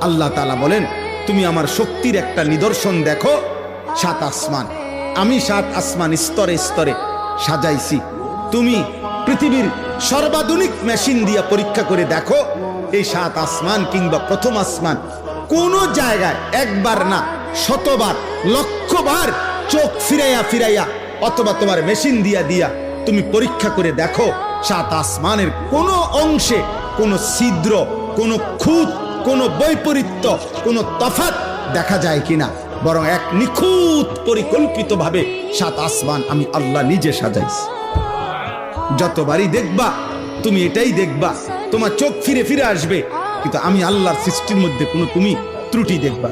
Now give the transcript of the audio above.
আল্লাহ তাআলা বলেন, তুমি আমার শক্তির একটা নিদর্শন দেখো, 7 আসমান, আমি 7 আসমান স্তরে স্তরে সাজাইছি। তুমি পৃথিবীর সর্বাধুনিক মেশিন দিয়ে পরীক্ষা করে দেখো, এই 7 আসমান কিংবা প্রথম আসমান কোন জায়গায় একবার না, শতবার, লক্ষবার চোখ ফিরাইয়া ফিরাইয়া অথবা তোমার মেশিন দিয়া দিয়া তুমি পরীক্ষা করে দেখো, 7 আসমানের কোন অংশে কোনো ছিদ্র, কোনো খুঁত, কোনো বৈপরীত্য, কোনো তফাৎ দেখা যায় কিনা। বরং এক নিখুঁত পরিকল্পিত ভাবে 7 আসমান আমি আল্লাহ নিজে সাজাইছি। যতবারই দেখবা তুমি এটাই দেখবা, তোমার চোখ ফিরে ফিরে আসবে, কিন্তু আমি আল্লাহর সৃষ্টির মধ্যে কোনো তুমি ত্রুটি দেখবা।